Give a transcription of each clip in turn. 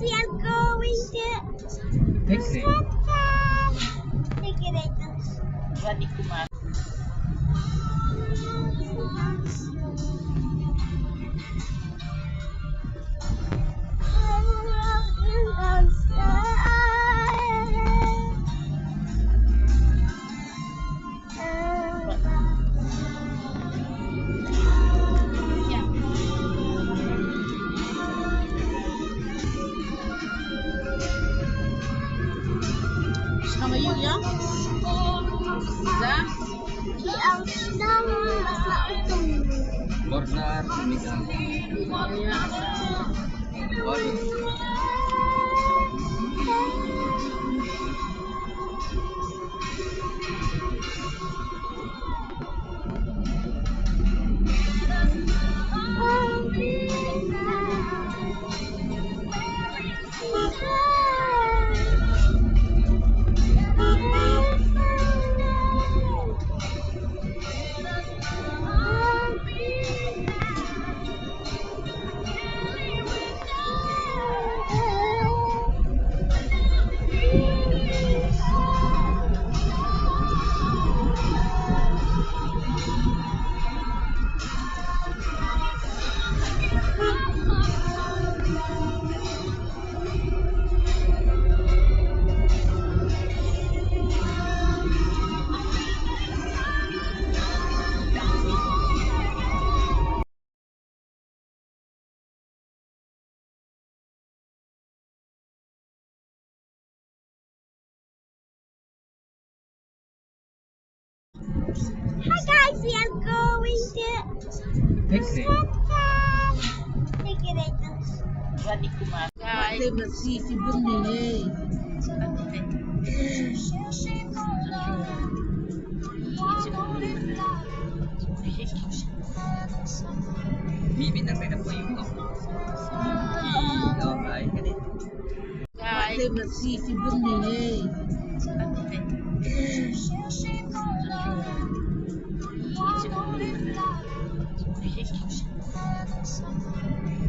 we are going to decorators. Radhi Kumar. Sama you ya? Liza? Border Miguel. Hi guys, we are going to decorators. Radhi Kumar. Guys, masih si benih. Mimi nang may napoy yung okay, ganito. guys, masih si benih.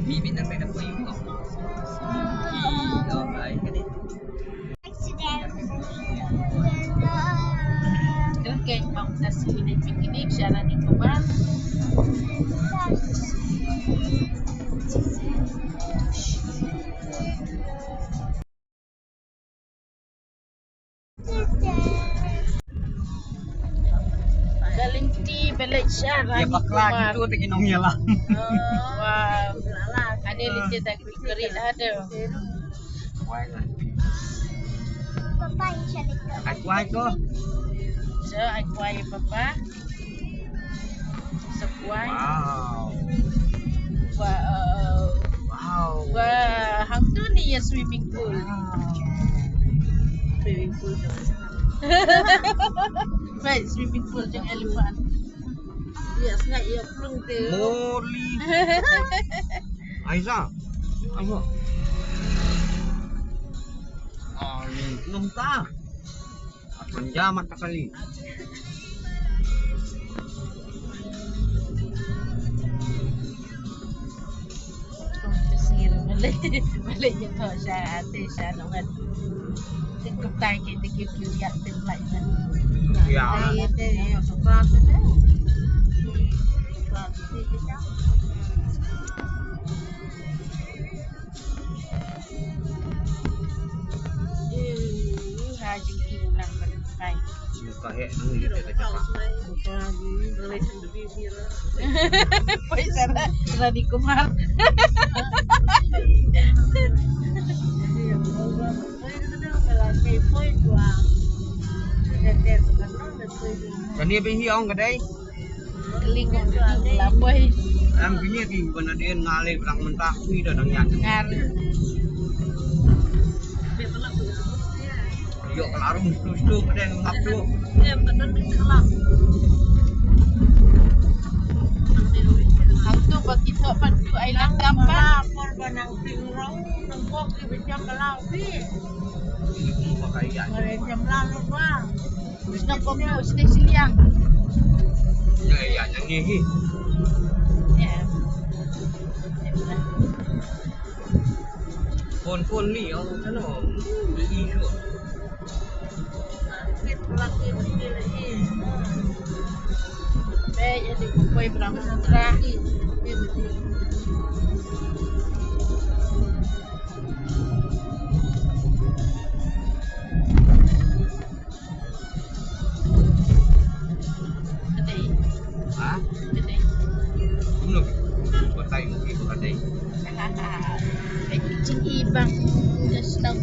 Mimi nang may napoy yung okay, ganito. doon kayo pang nasikinig siya Radhi Kumar. Galing ti balik siya Ya Radhi bakla Kumar. gitu tingin nong lah. Wow. Ano yung tag kari ada. Why lah? Papa siya dito. Why ko? So, ay kuwai papa. Sa kuwai. Wow. Wow. Wow. Wah, hangtu ni ya swimming pool. Swimming pool dong. Baik, swimming pool jeung elephant. Yes, nggak iya plung tu. Morli. Aiza. Ayo. Belum tak. Menjamat kali. Singir balik balik je tu saya ate saya nak kan. Tekuk tai kita kira ya tempat kan. Ya. Iya deh, yang suka tu deh. Suka tu kita. Haji kilang berkai. Suka hek nang gitu cakap. Bukan lagi relation the baby lah. Pwede na Radhi Kumar. Jadi yang orang saya kadang kalau kayak point dua. Jadi kan betul. Kani hiong kadai. Kelingong duduk lambai. Ang gini ki bana dia ngale berang mentah kui dah nang yan. Ngar. Yo kelarung stu kadai ngap tu. Hangtu begitu pantu ay lang gambar. Korban ang pingrong ng kok ibigyan kalawi. Pakai yan. Mereka lalu bang. Gusto na ko mo stay siliang. Ya ya yang ni. Yeah. phone ni sana beli tu. Kita lagi kecil ini. Jadi kumpul berapa terakhir. Ha? Jadi. Belum. Pakai mungkin pakai. Kucing ibang. Just tahu.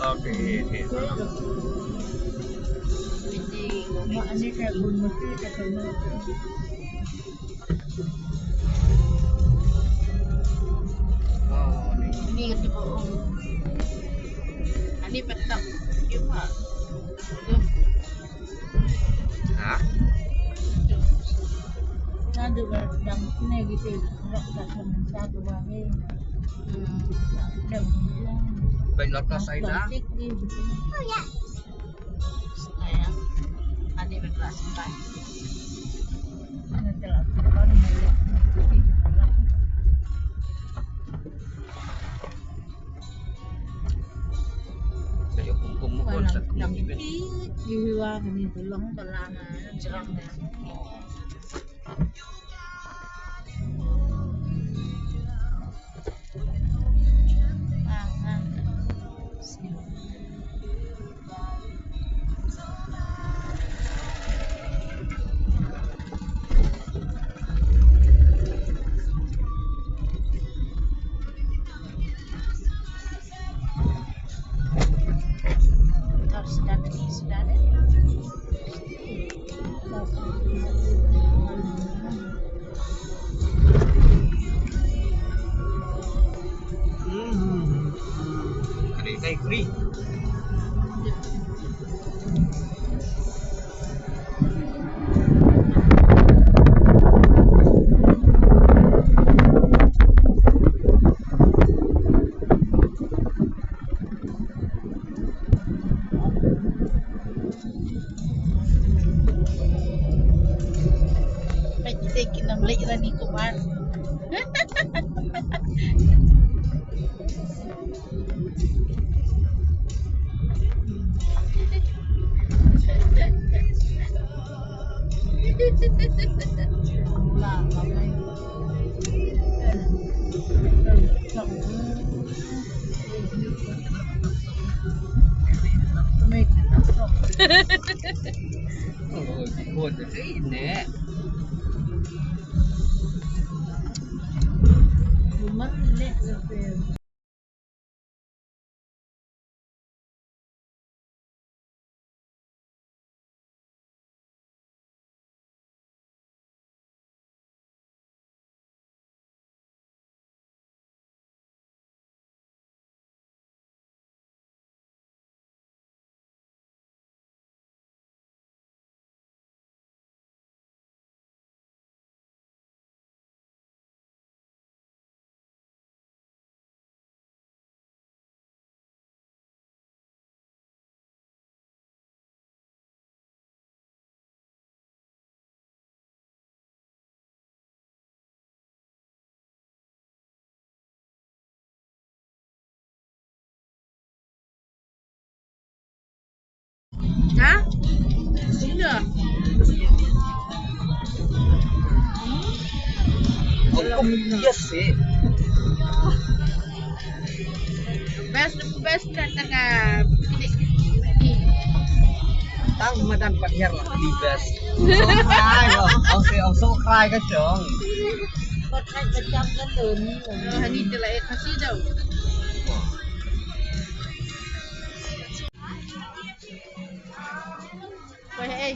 Okey. Mak ni kayak bun mesti katanya. Oh ni. Ini kata bohong. Ini petak. Cuma. Ha? Nah juga yang ini gitu. Nak tak satu bahe. Dan Baik lotos saya dah. plastik ni. Oh ya. Sayang. Ini berkelas 4. Nanti lah kan mulai. Saya kumpul pun satu Yang ni. dihiwa kami tulung telangan jerang dah. Sudah ada. Kedai free. Kita beli ni kuman. Lah, ramai. Oh, buat ini. Rumah ni lebih. Hah? Sudah. Hukum dia sih. Best katakan. Tang madan paher lah di best. So cry loh. So cry ke dong. Kau try macam kan ni. Ini telah kasih dah. Hey.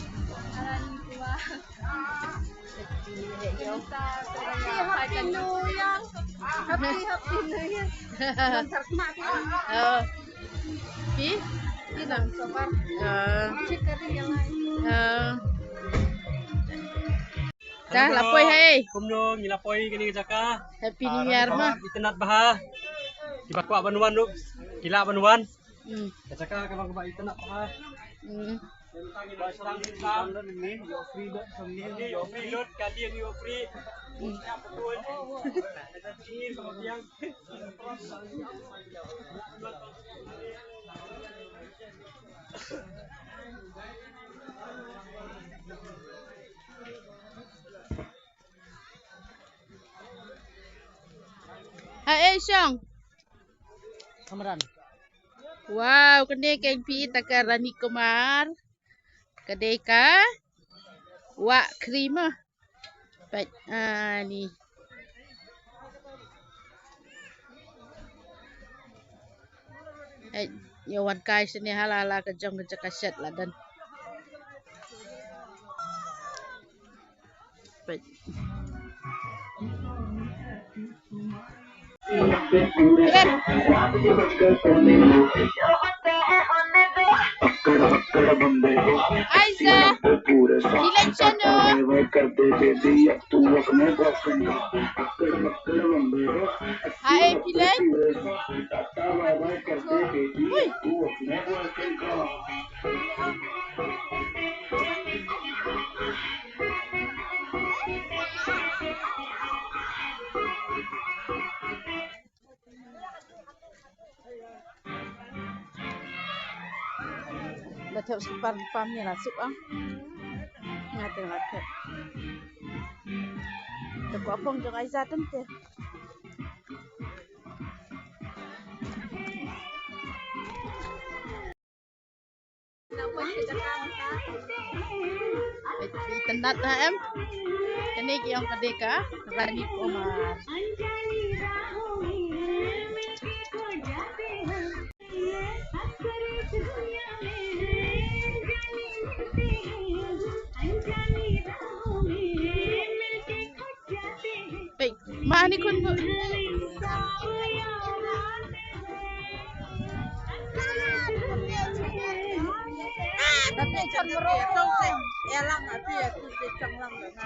Happy New Year. Happy New Year. Termak Pi? bilang sopan. Cek yang lain. Dah lapoi hai. Kumno ngilapoi kini jaka. Happy New Year mah. Itenat bah. Dibakwa banuan lu. Gila banuan. Jaka kabang ba itenat bah. Tentang basang sam ini yo free dot ini yo free dot kalian yo free. Apa tuan? Ini kemudian Hai Syong. Kamaran. Wow, kedai KP Takarani Kumar. Kedai ka? Wak krim ah. Baik, ni. Yawan kai sini halala kejong kerja kaset lah dan. Baik. Aiza, Dilan channel. Hai Dilan. Lathep separ ni lah sup ah. Ngate lathep. Aku apong jong Aiza tente. Tendat lah em. Kene ki yang kedeka Rani Omar. Baik, mak ni kun bu. Tapi can merokok sih. Elang tapi aku cenglang dengan.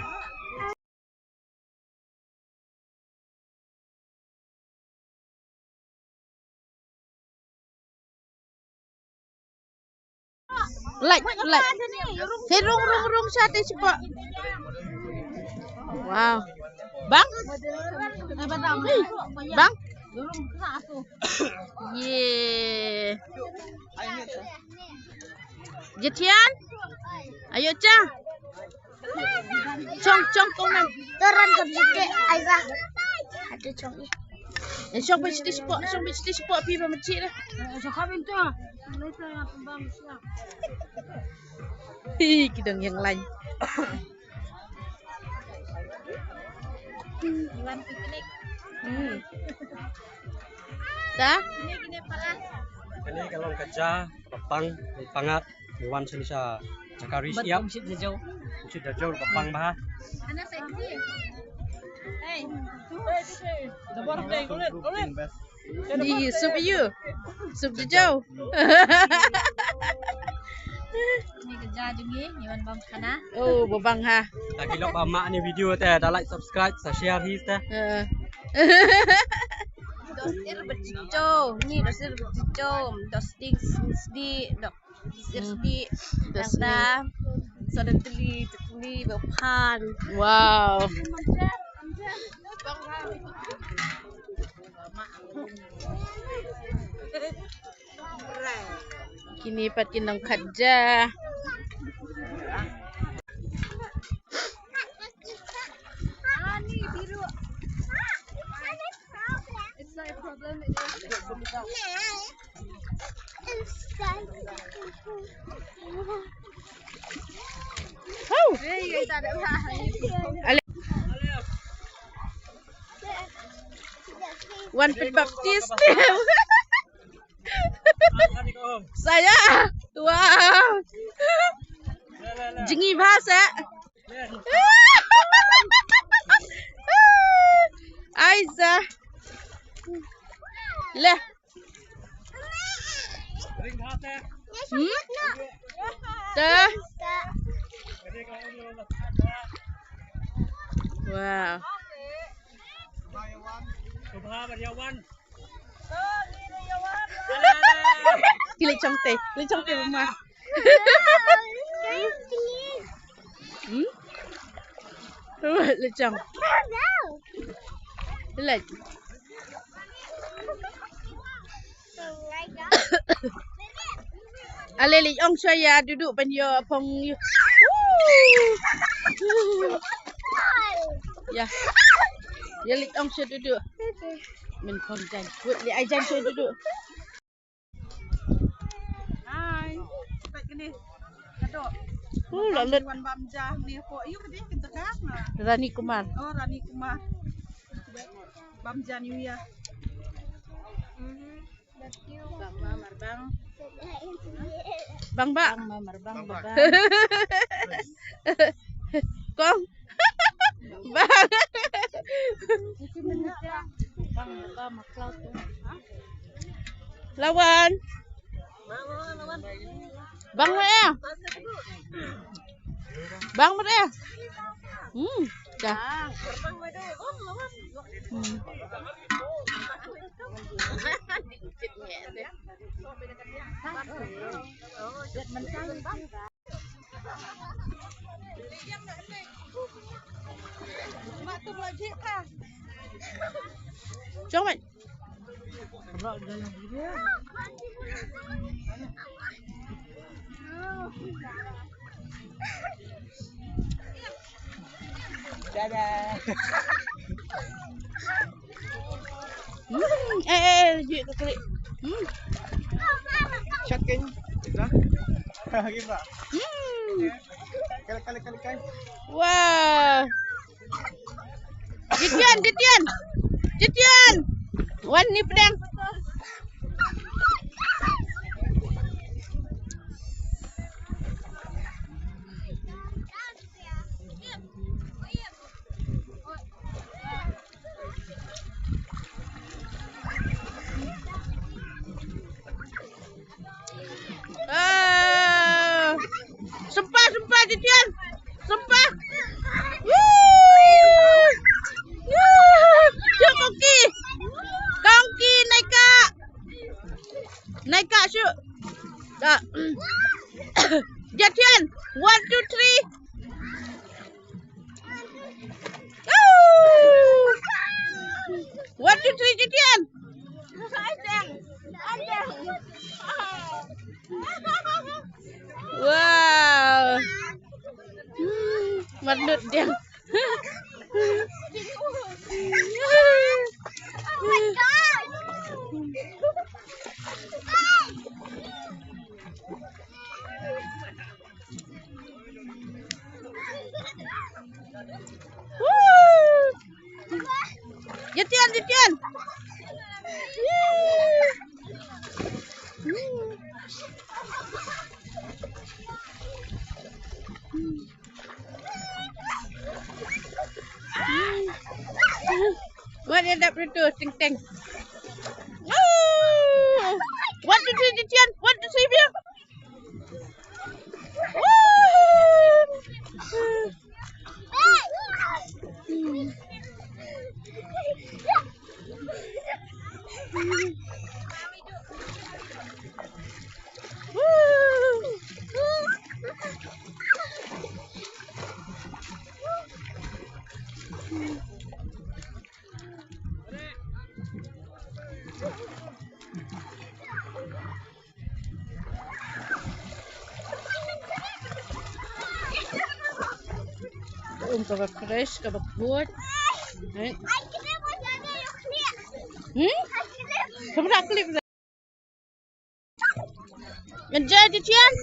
Like. Hey, rung sate cepat. Wow. Bang? Bang? Yeah. Jetian? Ayo, Cang. Cong kau nam. Turun ke bukit Aiza. Ada cong. Syong pergi sport pi masjid dah. Cakap itu. Mereka yang pembang siap. Kidang yang lain. Iwan piknik. Dah? Gini pala. Ini kalau kerja, papang, pangat, Iwan sini sa cakari siap. Mesti dah jauh papang bah. Anak seksi. Hey. Ni sup you. Sup jauh. Ini kerja juga Iwan bang kana. Oh, babang ha. Lagi lok mak ni video teh, dah like, subscribe, share his teh. Dosir bercico, ni dosir bercico, dosing di, dosir di, kata, sudah teli berpan. Wow. Kini pat kinang kerja. One Pit Baptist. Saya. Wow. Jengi bahasa. Aiza. Lah. Dah. Wow. Subha Baryawan. Kilik cantik rumah. Hmm? Lecang. Lek. Aleli ong saya duduk panjang pong. Ya. Ya lik ong saya duduk. Min pong jan. Buat li ai jan saya duduk. Hai. Baik ni. Kadok. Lalat Wan Bamjah ni kok iu kedih kita kan. Rani Kumar. Oh Rani Kumar. Bamjah New Year. Bang Mamar bang. Bang Bang Mamar bang bang. Kong. Bang. Bang bang maklaut. Lawan. Bang mana? Bang mana? Dah. Mak tu lagi kah? Jangan. Dadah. Duit ke klik. Shot kan? Kita. Kita. Kali. Wah. Jitian. Wan ni pedang. Sumpah Jitian. Sumpah. Syuk kongki naik kak syuk. Dah. Jitian 1 2 3. 1 2 3 Jitian. Wow. Madut dia. Oh my god. Jitian. What end up itu ting. 1 2 3 Jitian. 1 2 3 dia. Kau fresh, kau buat. Kamu nak klip dah? Ngejar Jitian.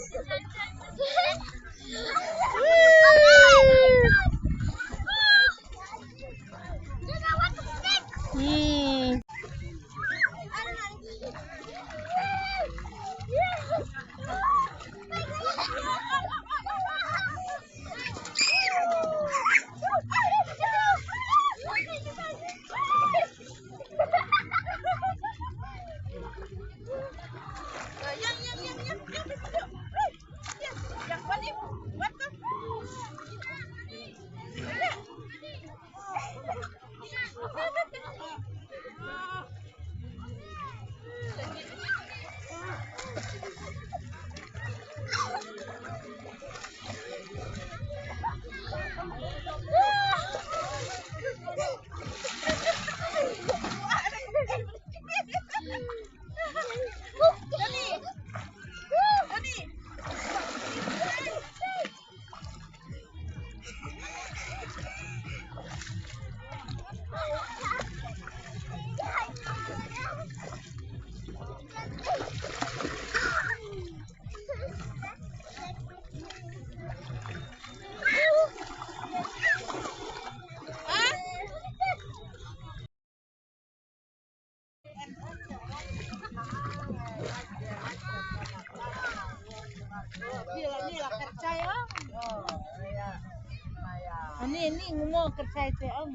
Ini ngomong kerja itu om.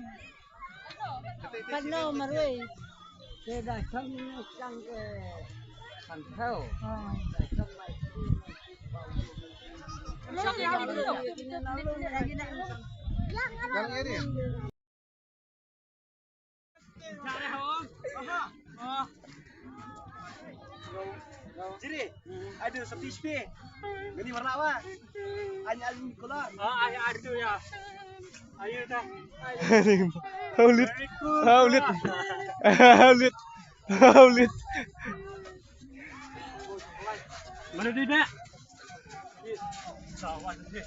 Pano marui. Thế là trong cái thành theo. Jadi, ada sepi sepi. Jadi warna apa? Hanya kolor. Ada ya. Ayo dah. Haulit. Haulit. Haulit. Haulit. Mana dia nak? Sawan dia.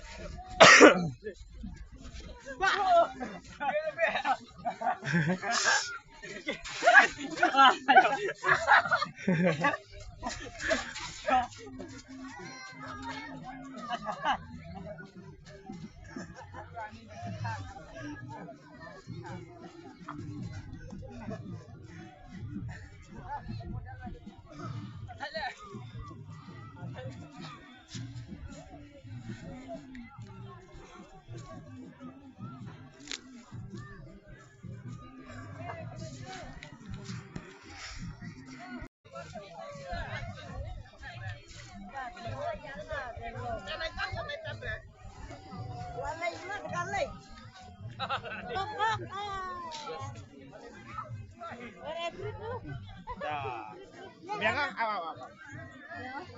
Biang apa?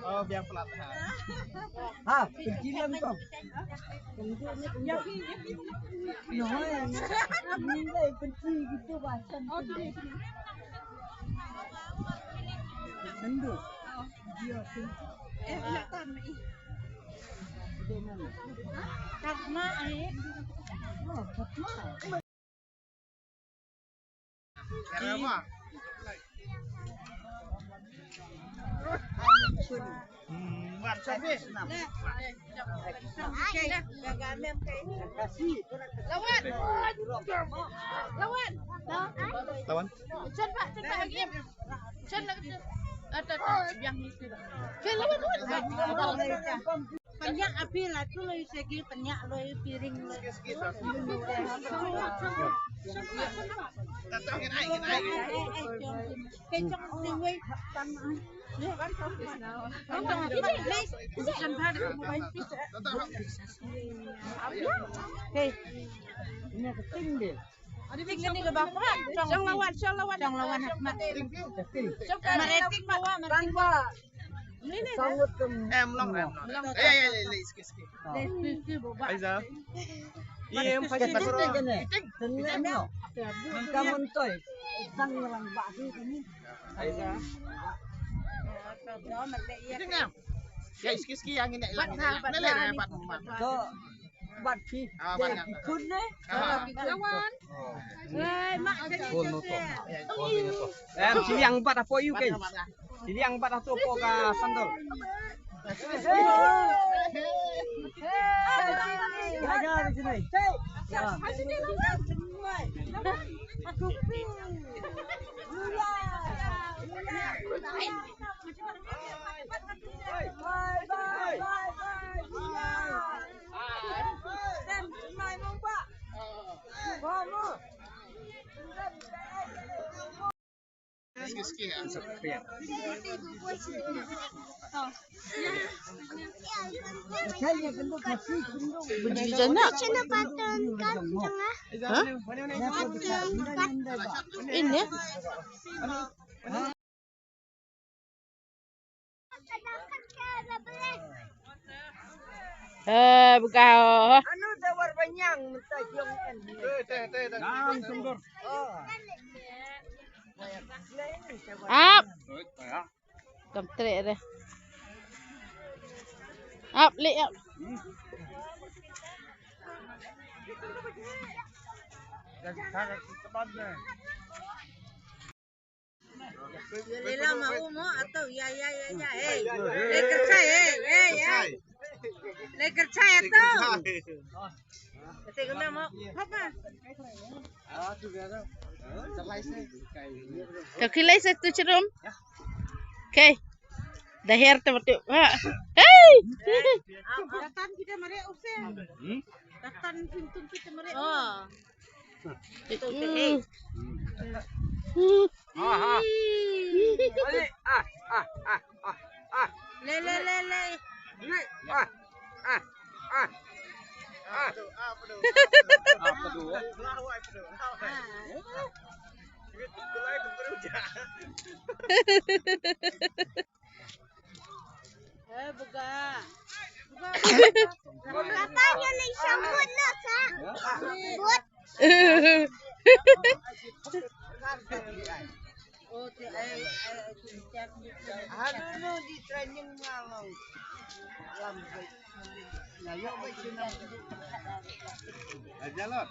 Oh, biang pelatahan. Ah, kecilan kau. Nói ini đây kecil gitu bahkan. Sendu. Dia sih. Kakma Oh, Fatma. Apa? Macam ni. Kasih. Lawan. Lawan. Cun Pak lagi. Cun lagi. Ada yang itu. Cun lawan. Penyak api lah tu loh segi penyak loh piring loh. Datangin air. Kecok tinggi. Hei. Ini keting dia. Tinggal ni ke bawah. Cong lawan Ahmad. Mereting bawa mereting. Ini Sanggut ke Long. Sikit. Aiza. Iya, pasti Kita suruh. kena. Tenang. Kamu toy. Sang orang basi ini. Aiza. Tengah. Ya, sikit yang ini lang. Nilai dapat memang. So, basi. Banyak. Ikut ni. lawan. Mak Sili yang 4 apa you kan? Sili yang 4 atau apa ka sandal? Jaga di sini. Sikit. Saya kena kasih kundung. Cina patun kan tengah. Ini. Buka. Anu tawar banyang minta yung kan. Nah, sumber. Up. Cầm trệ đây. Up, lệ up. Lila mau atau ya. Hey. Leker cai, hey. Leker cai atau. Kasi ko na mo. Apa? Kakilay sa ito chirom. Okay. Dahir ta mati. Hey. Datan kita mari usen. Katan pintu kita mereka. Oh. Itu Le. Buka. Katanya nih sambut nak, Kak. Buat. Oh, no di training malam. Ayo Aja lo.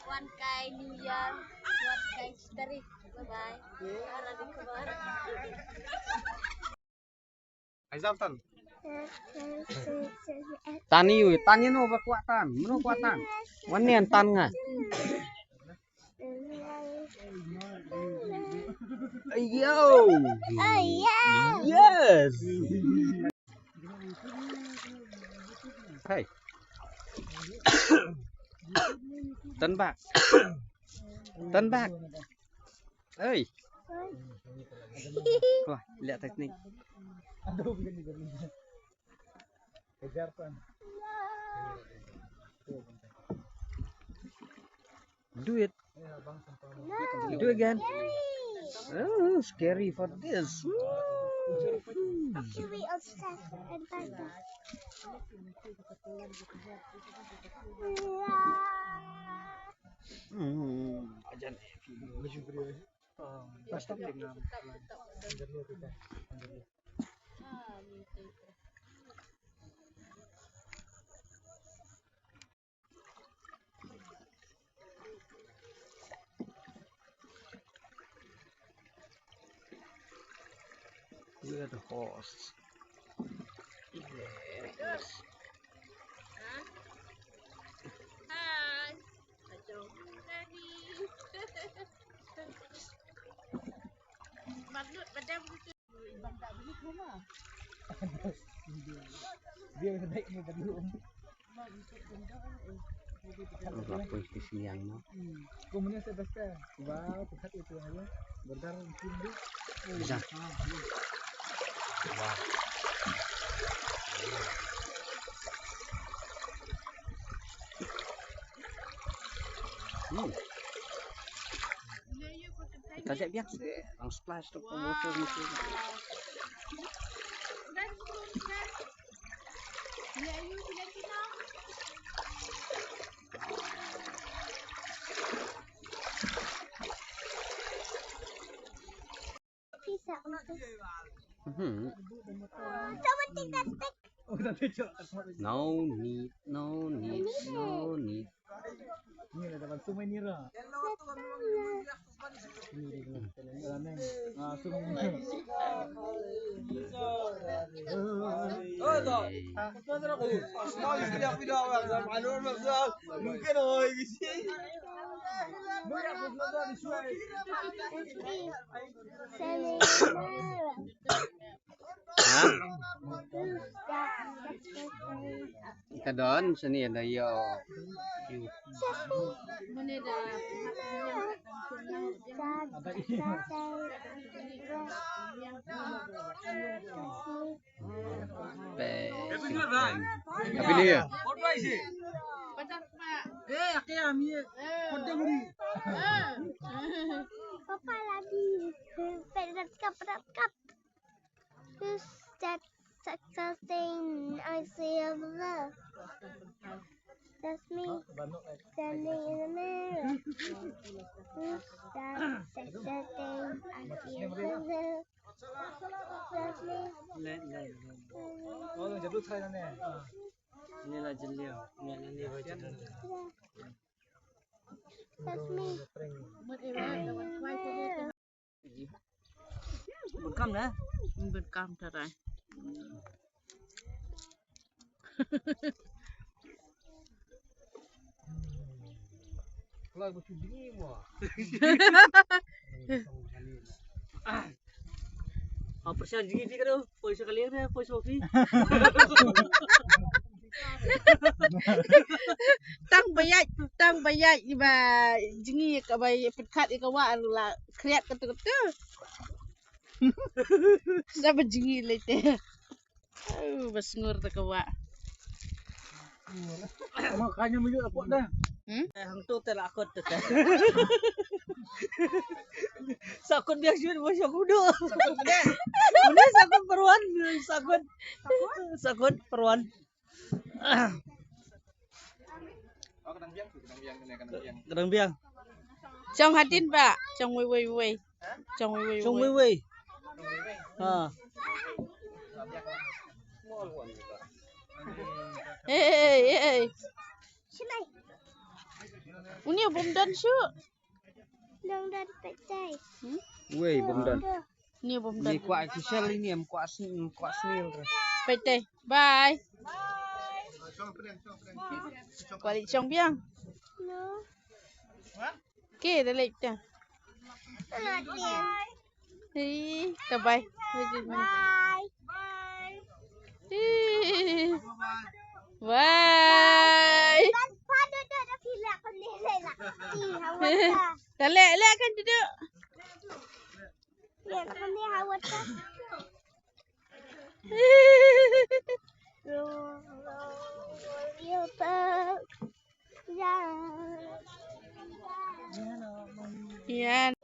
One kay New Year, one kay Stari. Bye-bye. Aizaltan. Tani yu, tani no kekuatan, meno kuatan. Wanian tan nga. Yo. Yes. Hey. Turn back. Turn back. Hey. Wah, lihat teknik. Do it. Do again. Oh, scary for this. Should we obsess and find out? Ajan. Look at the horse. Yes. Hai. Aduh. Daddy. Magnut badan begitu. Ibang tak beli rumah. Dia naik ni belum. Apa isi yang no? Komunis sebesar. Wow, pusat itu aja. Berdarah tinggi. Bisa. Wah. Kita ajak biasa, ang splash tu promotor mesti. No need. Ni ada dapat souvenir lah. Ini dalam ni. Souvenir. Kadon sini ada yo. Tapi dia. Papa lagi pedap. Who's that thing I see over there? That's me standing in the mirror. Who's that thing I see over there? That's me. Oh, jadul saya ni. Inilah jeliau. Ini wajah. That's me. Bekam dah. Berkam terai. Kalau aku curi mah. Apa sih anjing ini kan? Polis kalian ya, polis Sofi. Tang bayat iba jingi ka bay petkat ka wa la kriat ka tu. Sa jingi lete. Bas ngur ta ka wa. Makanya menjuk aku dah. Hmm? Tu telah aku tu. Sakut dia sih bos aku dah. Mana sakut peruan, sakut peruan. Oh, kadang biang tuh, kadang biang. Kadang biang. Trong hatin ba? Trong wei. Trong wei. Chung wei. Ha. Hey. Uni bom dan syu. Long dan pecah. Wei, bomdan. Ni bom Ni dan. kuat official ini em kuat snil. Pete. Bye. Kuali chong biang. No. Ke dah lek ta. Bye. Hey, ta bye. Bye. Bye. Kan pada dah pilih kan ni lah. Hawa. Dah lek kan duduk. Ya kan ni hawa tak. Yan.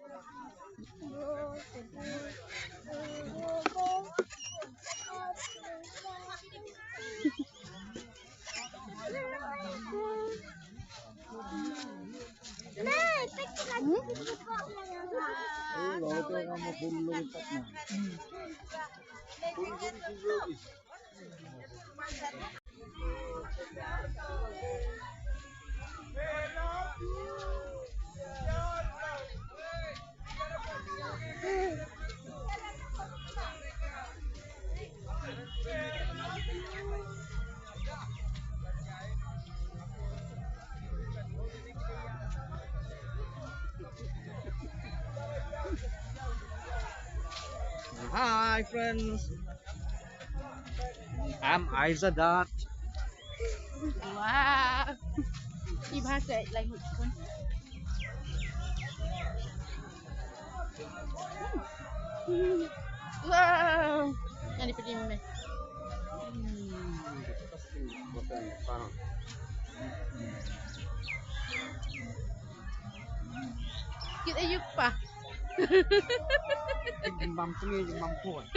Hi friends. I'm Aizadat. Wow. Iba sa like pun. Wow. Yang di pedih me. Kita yuk pa. Jimbang sini, jimbang kuat.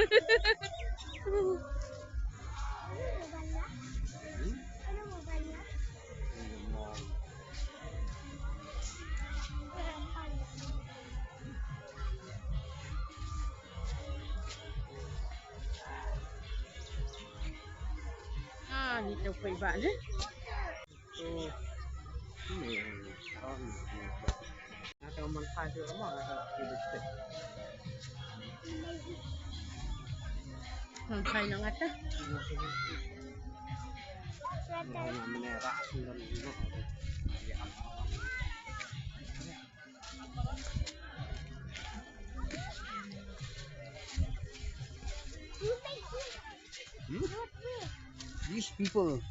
Ah, ni tau pai ba ni. Ada manfaat juga mah ada hidup. Sampai nang atas. Menerak sunan juga. These people.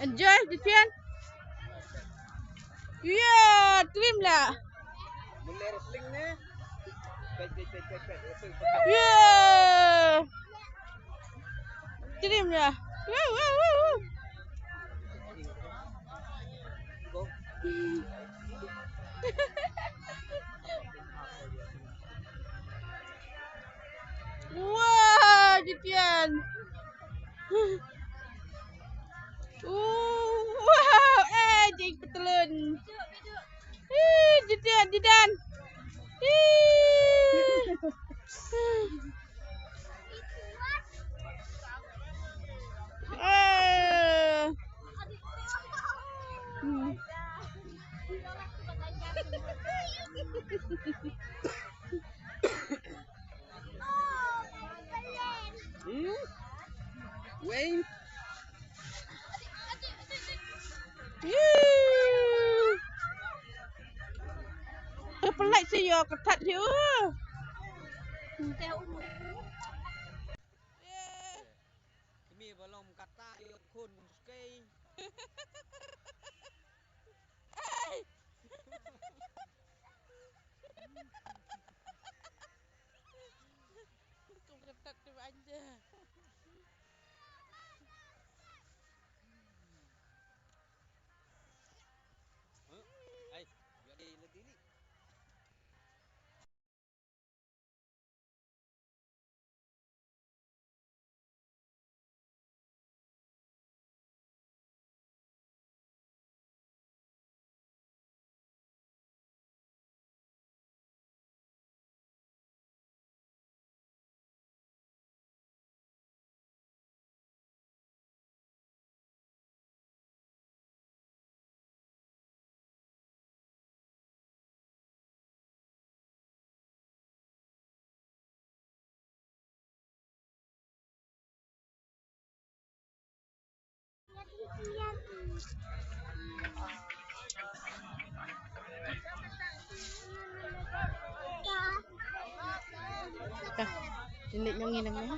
Enjoy, Dian. Yeah, trim lah. Boleh wrestling ni. Yeah. Trim lah. Woo, woo, woo, woo. Wah, Dian. Wow, jeng petelun. Didan. Wayne. Pelak saya ketat dia. Kami belum kata yuk kun sekali. Kau ketat tu aja. Ay, jadi letih ni. Dah. Ini nyongin nama.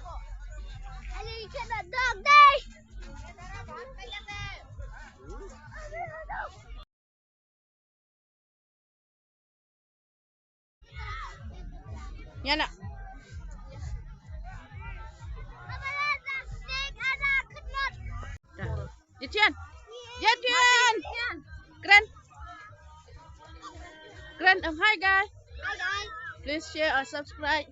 Ya nak. Dah. Dian. Keren. Hi guys. Please share or subscribe.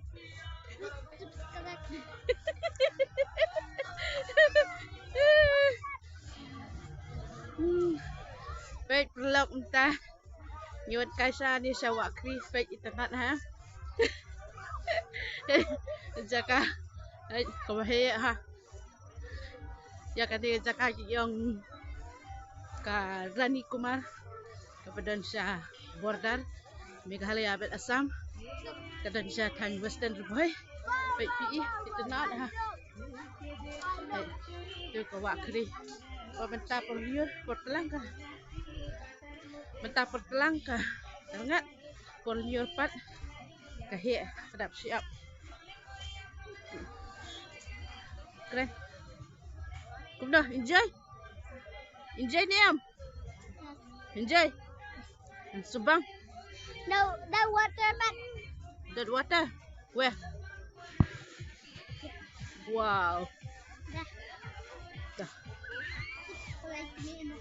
Baik pelak entah. Nyuat kaisa ni sawak kri baik internet ha. Jaka kawahe ha. Ya kata jaka yang ka Rani Kumar kepada sa border Meghalaya bet Assam kadang sa tang Western Boy baik pi internet ha. Tu kawak kri. Bentar perliur pertelang ka. Bentar pertelang ka. Sangat perliur pat kahik sedap siap. Keren. Kum dah enjoy. Enjoy ni am. Enjoy. Subang. No, that water but That water. Where? Wow. Dah. like me in the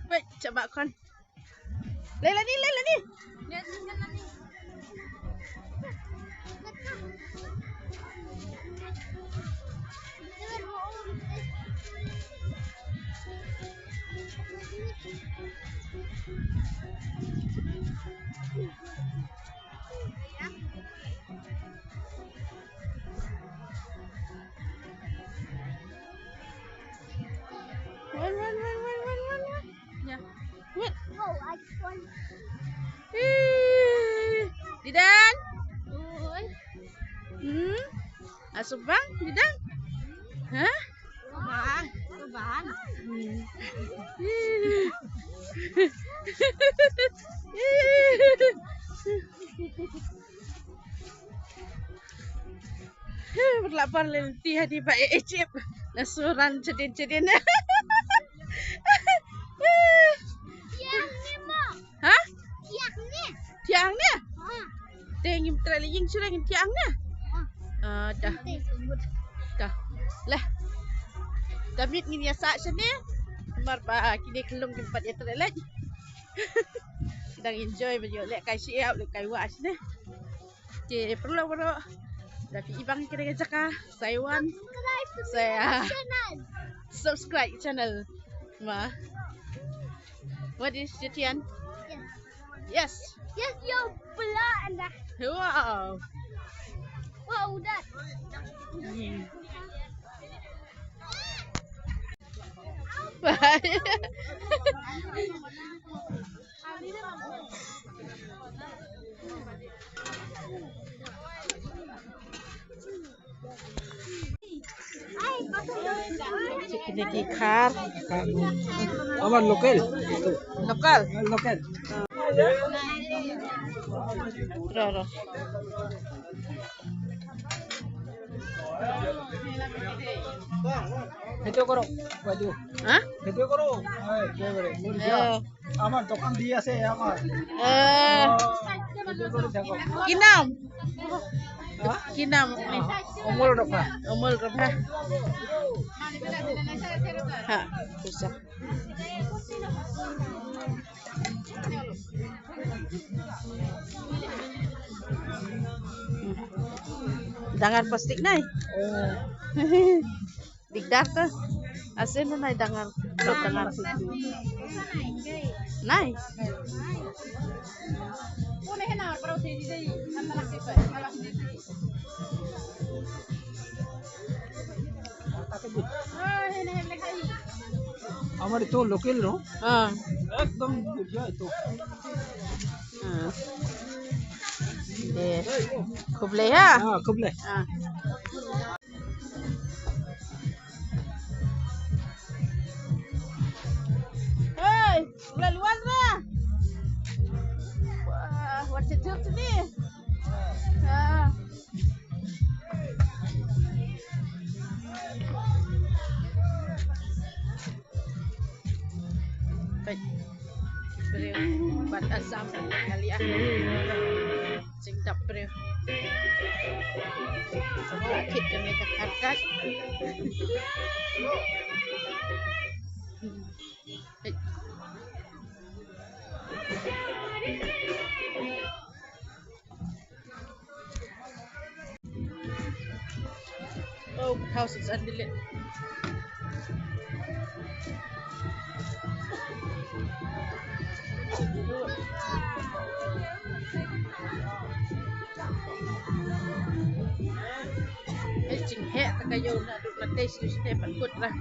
Baik, coba kon. Lela ni. Dia tinggal nanti. Run. Ya. Wait. Oh, I just want. Didan. Oh, Asubang, Didan. Hah? Bang. korban. Berlapar lelaki hadi Pak Ecip. Nasuran cedin-cedin. Hah? Tiangnya? Tengim terlalu sudah tiangnya. Dah. Dah. Lah. Damit ni saat sini. Mar pa kini kelung tempat dia terlalu. Sedang enjoy baju lek kai siap lek kai was ni. Je perlu. Tapi ibang kira jaka Saiwan. Saya subscribe channel. Ma. What is your tian? Yes. Yes, yo pula anda. Wow. Wow, dah. Bye. Ini kar. Aman lokal. Lokal. Lokal. Roro. Itu koro baju. Hah? Itu koro. Hai, bere. Aman tokan dia sih aman. Kinam. Kinam. Umur berapa? Umur berapa? Ha, susah. Dangar plastik nai. Digdar ke? Asin na nai dangar. Dangar. Nai. আমার itu lokal no? Ah. একদম বুঝা itu. Deh. Kublai ha? Ah, kublai. Ah. Hey, laluan lah. Wah, what's it to me? Ah. Baik. Beri buat asam kali ah. Sing tak beri. Sakit kami kakak. Oh, house is undelit. Ching hẹ ta kayo na duk na taste du sine pankut lah.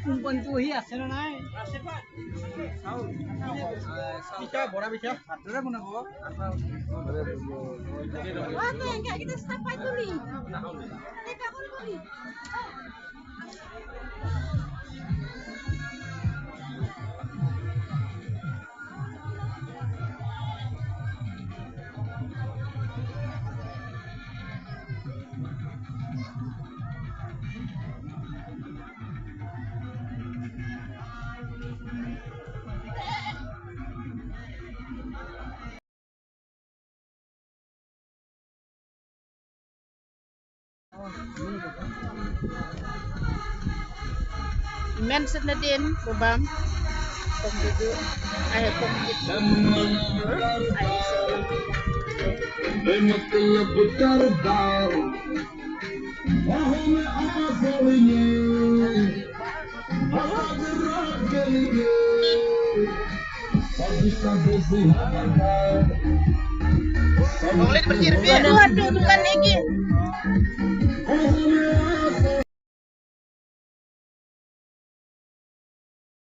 kumpulan tu hias sana naik. Bica, bora bica. Ada mana bawa? Wah, tu yang kayak kita sampai tuli. Kita pun tuli. Men senadin babam pembudu ayah pembudu ayah Boleh bersih, aduh bukan lagi